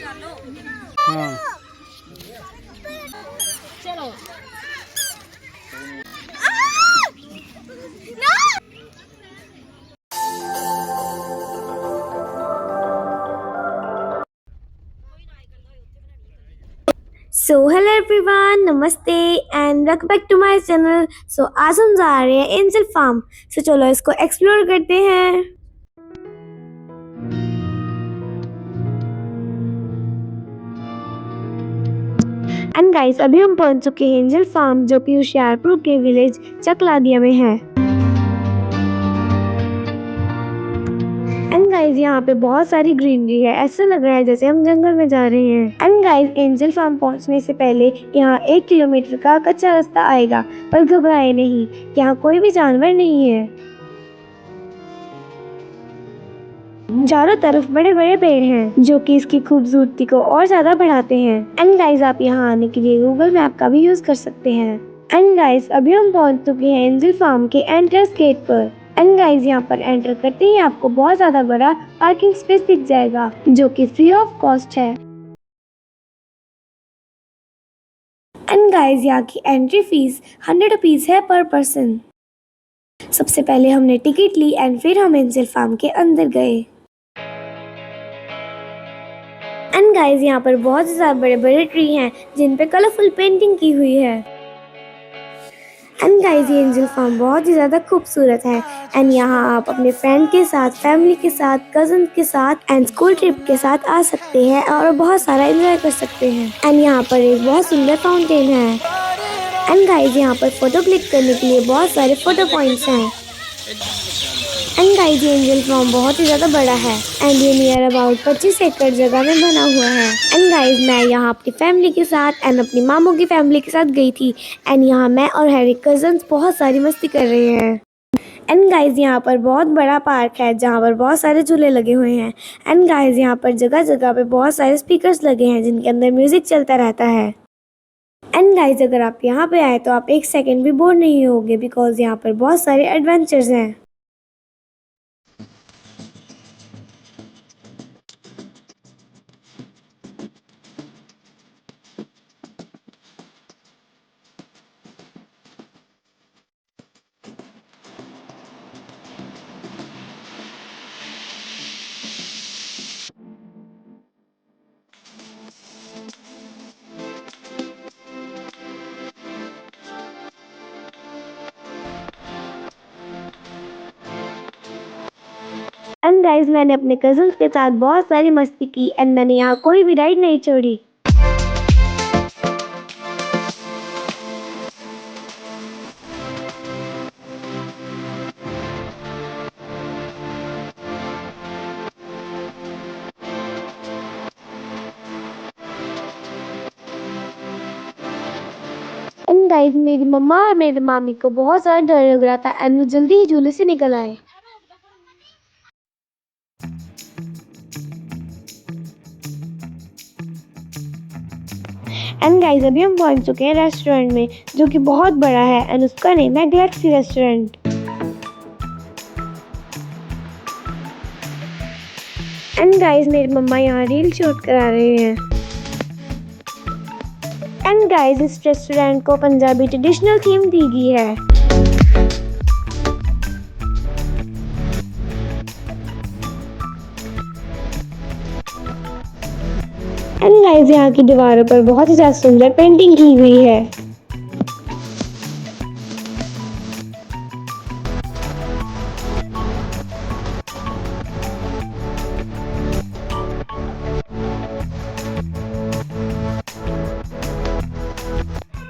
हाँ चलो। So hello everyone, नमस्ते and welcome back to my channel. So आज हम जा रहे हैं एंजल फार्म। सो चलो इसको एक्सप्लोर करते हैं। एंड गाइस, अभी हम पहुंच चुके हैं एंजल फार्म, जो कि होशियारपुर के विलेज चकलादिया में है। एंड गाइस, यहाँ पे बहुत सारी ग्रीनरी है, ऐसा लग रहा है जैसे हम जंगल में जा रहे हैं। एंड गाइस, एंजल फार्म पहुँचने से पहले यहाँ 1 किलोमीटर का कच्चा रास्ता आएगा, पर घबराए नहीं, यहाँ कोई भी जानवर नहीं है। चारों तरफ बड़े बड़े पेड़ हैं, जो कि इसकी खूबसूरती को और ज्यादा बढ़ाते हैं। एंड गाइस, आप यहाँ आने के लिए गूगल मैप का भी यूज कर सकते हैं। एंड गाइस, अभी हम पहुँच चुके हैं एंजल फार्म के एंट्रेंस गेट पर। एंड गाइस, यहाँ पर एंटर करते ही आपको बहुत ज्यादा बड़ा पार्किंग स्पेस दिख जाएगा, जो कि फ्री ऑफ कॉस्ट है। एंड गाइस, यहाँ की एंट्री फीस 100 रुपीज है पर पर्सन। सबसे पहले हमने टिकट ली एंड फिर हम एंजल फार्म के अंदर गए। एंड गाइस, यहाँ पर बहुत ज्यादा बड़े बड़े ट्री हैं, जिन पे कलरफुल पेंटिंग की हुई है। एंड गाइस, ये एंजल फार्म बहुत ही ज्यादा खूबसूरत है। एंड यहाँ आप अपने फ्रेंड के साथ, फैमिली के साथ, कजन के साथ एंड स्कूल ट्रिप के साथ आ सकते हैं और बहुत सारा एंजॉय कर सकते हैं। एंड यहाँ पर एक बहुत सुंदर फाउंटेन है। एंड गाइस, यहाँ पर फोटो क्लिक करने के लिए बहुत सारे फोटो पॉइंट्स हैं। एंड गाइस, ये एंजल फार्म बहुत ही ज्यादा बड़ा है एंड ये नियर अबाउट 25 एकड़ जगह में बना हुआ है। एंड गाइस, मैं यहाँ अपनी फैमिली के साथ एंड अपनी मामू की फैमिली के साथ गई थी। एंड यहाँ मैं और हैरी कजन्स बहुत सारी मस्ती कर रहे हैं। एंड गाइस, यहाँ पर बहुत बड़ा पार्क है, जहाँ पर बहुत सारे झूले लगे हुए हैं। एंड गाइस, यहाँ पर जगह जगह पे बहुत सारे स्पीकर्स लगे हैं, जिनके अंदर म्यूजिक चलता रहता है। एंड गाइस, अगर आप यहाँ पे आए तो आप 1 सेकेंड भी बोर नहीं होगे, बिकॉज यहाँ पर बहुत सारे एडवेंचर्स हैं। एंड गाइस, मैंने अपने कजन्स के साथ बहुत सारी मस्ती की एंड मैंने यहाँ कोई भी राइड नहीं छोड़ी। एंड गाइस, मेरी मम्मा और मेरे मामी को बहुत सारा डर लग रहा था एंड वो जल्दी ही झूले से निकल आए। एंड गाइस, अभी हम पहुंच चुके हैं रेस्टोरेंट में, जो कि बहुत बड़ा है एंड उसका नेम है गैलेक्सी रेस्टोरेंट। एंड गाइस, मेरी मम्मा यहाँ रील शूट करा रहे हैं। एंड गाइस, इस रेस्टोरेंट को पंजाबी ट्रेडिशनल थीम दी गई है। एंड गाइस, यहाँ की दीवारों पर बहुत ही ज्यादा सुंदर पेंटिंग की हुई है।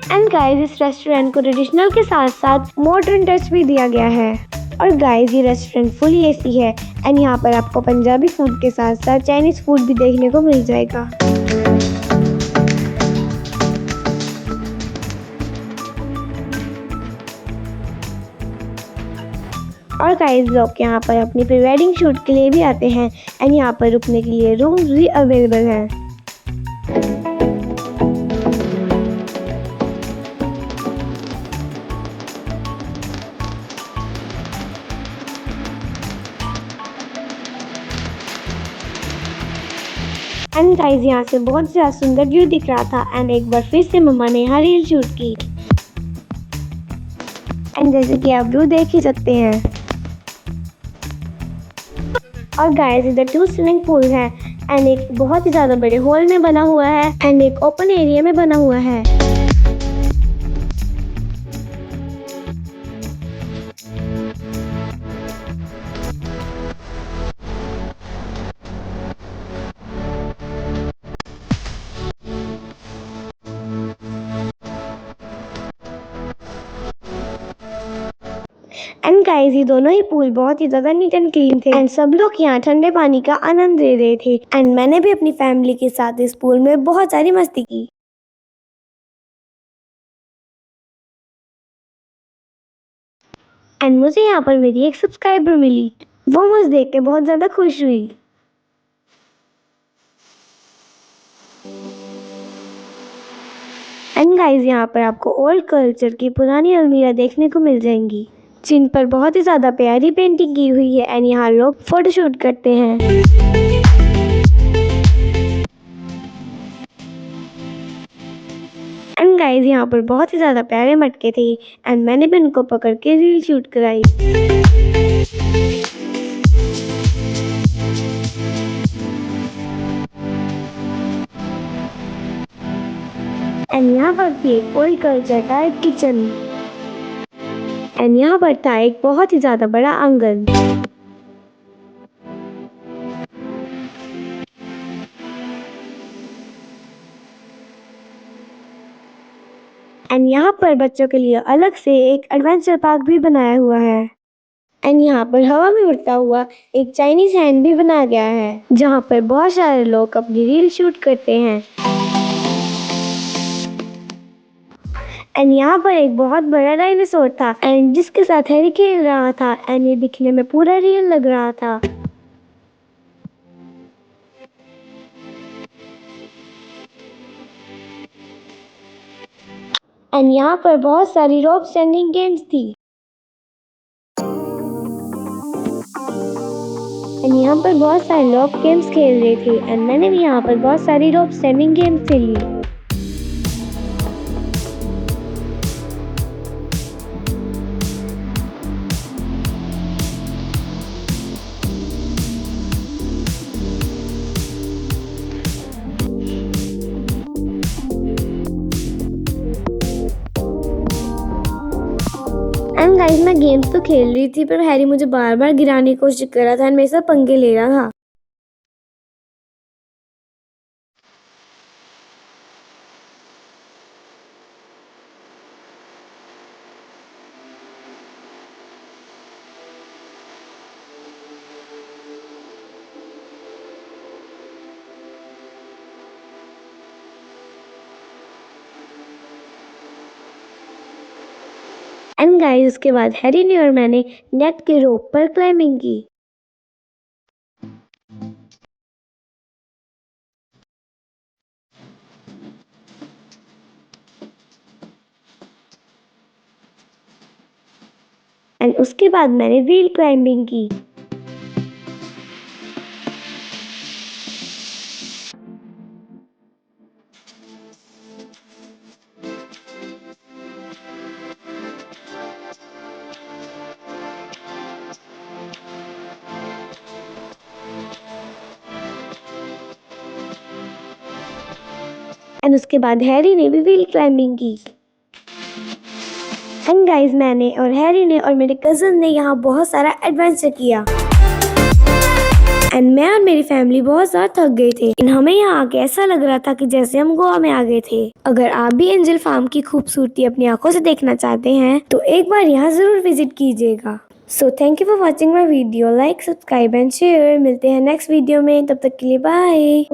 एंड गाइस, इस रेस्टोरेंट को ट्रेडिशनल के साथ साथ मॉडर्न टच भी दिया गया है। और गाइस, ये रेस्टोरेंट फुली एसी है एंड यहाँ पर आपको पंजाबी फूड के साथ साथ चाइनीज फूड भी देखने को मिल जाएगा। और गाइस, लोग यहाँ पर अपनी प्री वेडिंग शूट के लिए भी आते हैं एंड यहाँ पर रुकने के लिए रूम्स भी अवेलेबल हैं। एंड गाइस यहाँ से बहुत ज़्यादा सुंदर व्यू दिख रहा था एंड एक बार फिर से मम्मा ने यहाँ रील शूट की। एंड जैसे कि आप व्यू देख ही सकते हैं। और गाइस इधर 2 स्विमिंग पूल है एंड एक बहुत ही ज़्यादा बड़े हॉल में बना हुआ है एंड एक ओपन एरिया में बना हुआ है। एंड गाइस ये दोनों ही पूल बहुत ही ज़्यादा नीट एंड क्लीन थे एंड सब लोग यहाँ ठंडे पानी का आनंद ले रहे थे एंड मैंने भी अपनी फैमिली के साथ इस पूल में बहुत सारी मस्ती की। एंड मुझे यहाँ पर मेरी एक सब्सक्राइबर मिली, वो मुझे देख के बहुत ज़्यादा खुश हुई। एंड गाइस यहाँ पर आपको ओल्ड कल्चर की पुरानी अलमीरा देखने को मिल जाएंगी जिन पर बहुत ही ज़्यादा प्यारी पेंटिंग की हुई है एंड यहाँ लोग फोटोशूट करते हैं। एंड गाइस यहाँ पर बहुत ही ज़्यादा प्यारे मटके थे एंड मैंने भी उनको पकड़ के रील शूट कराई। एंड यहाँ पर थी एक ओल्ड कल्चर का एक किचन एंड यहाँ पर था एक बहुत ही ज़्यादा बड़ा आंगन। एंड यहाँ पर बच्चों के लिए अलग से एक एडवेंचर पार्क भी बनाया हुआ है एंड यहाँ पर हवा में उड़ता हुआ एक चाइनीज हैंड भी बनाया गया है जहाँ पर बहुत सारे लोग अपनी रील शूट करते हैं। एंड यहाँ पर एक बहुत बड़ा डायनासोर था एंड जिसके साथ हैरी खेल रहा था एंड ये दिखने में पूरा रियल लग रहा था। एंड यहाँ पर बहुत सारी रोप स्टैंडिंग गेम्स थी एंड यहाँ पर बहुत सारे लोग गेम्स खेल रहे थे एंड मैंने भी यहाँ पर बहुत सारी रोप स्टैंडिंग गेम्स खेली। एंड गाइस मैं गेम्स तो खेल रही थी पर हैरी मुझे बार बार गिराने की कोशिश कर रहा था एंड मेरे साथ पंगे ले रहा था। एंड गाइस उसके बाद हैरी ने और मैंने नेट के रोप पर क्लाइंबिंग की एंड उसके बाद मैंने व्हील क्लाइंबिंग की एंड उसके बाद हैरी ने भी व्हील क्लाइंबिंग की। एंड गाइस मैंने और हैरी ने और मेरे कज़न ने यहाँ बहुत सारा एडवेंचर किया एंड मैं और मेरी फैमिली बहुत ज़्यादा थक गए थे एंड हमें यहाँ आके ऐसा लग रहा था कि जैसे हम गोवा में आ गए थे। अगर आप भी एंजल फार्म की खूबसूरती अपनी आंखों से देखना चाहते हैं तो एक बार यहाँ जरूर विजिट कीजिएगा। So thank you for watching my video, like subscribe and share. मिलते हैं नेक्स्ट वीडियो में, तब तक के लिए बाय।